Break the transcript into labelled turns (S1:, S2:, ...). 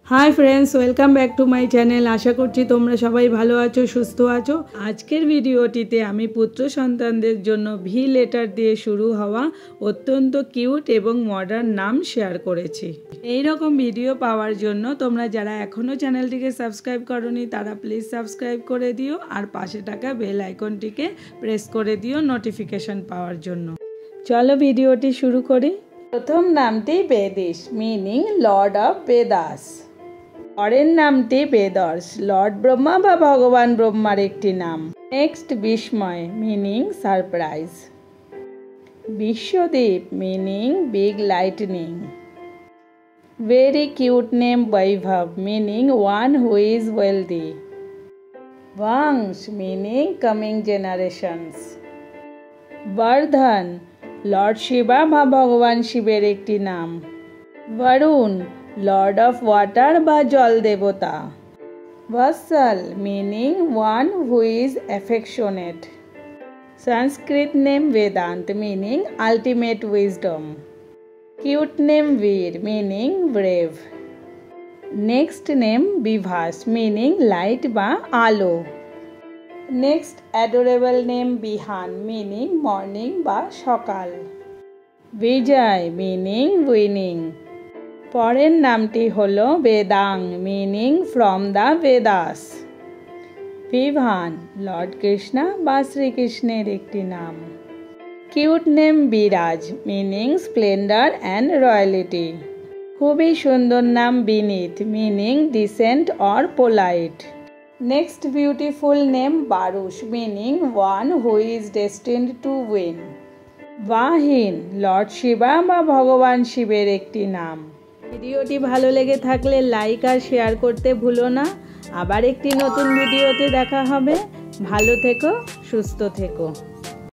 S1: High friends welcome back to my channel. आशा करছি তোমরা সবাই ভালো আছো সুস্থ আছো। আজকের ভিডিওটিতে আমি পুত্র সন্তানদের জন্য ভি লেটার দিয়ে শুরু হওয়া অত্যন্ত কিউট এবং মডার্ন নাম শেয়ার করেছি। এই রকম ভিডিও পাওয়ার জন্য তোমরা যারা এখনো চ্যানেলটিকে সাবস্ক্রাইব করোনি তারা প্লিজ সাবস্ক্রাইব করে দিও আর পাশে থাকা বেল আইকনটিকে প্রেস করে দিও নোটিফিকেশন পাওয়ার জন্য। চলো ভিডিওটি শুরু করি। প্রথম নামটি বেদিশ মিনিং লর্ড অফ বেদাস। পরের নামটি বেদর্শ লর্ড ব্রহ্মা বা ভগবান ব্রহ্মার একটি নাম। নেক্সট বিস্ময় meaning surprise. Biswadip meaning big lightning. Very cute name Vaibhav meaning one who is wealthy. বংশ মিনিং কামিং জেনারেশনস। বর্ধন লর্ড শিবা বা ভগবান শিবের একটি নাম। বরুণ লর্ড অফ ওয়াটার বা জল দেবতা। Vatsal meaning one who is affectionate. Sanskrit name Vedant meaning ultimate wisdom. Cute name Veer meaning brave. Next name Vibhas meaning light বা আলো। Next adorable name Vihaan meaning morning বা সকাল। Vijay meaning winning. পরের নামটি হলো বেদাং meaning from the Vedas. Vivaan lord Krishna বা শ্রীকৃষ্ণের একটি নাম। Cute name Viraj meaning splendour and royalty. খুবই সুন্দর নাম Vineet meaning decent or polite. Next beautiful name Varush meaning one who is destined to win. Vahin lord Shiva বা ভগবান শিবের একটি নাম। ভিডিওটি ভালো লেগে থাকলে লাইক আর শেয়ার করতে ভুলো না। আবার একটি নতুন ভিডিওতে দেখা হবে। ভালো থেকো, সুস্থ থেকো।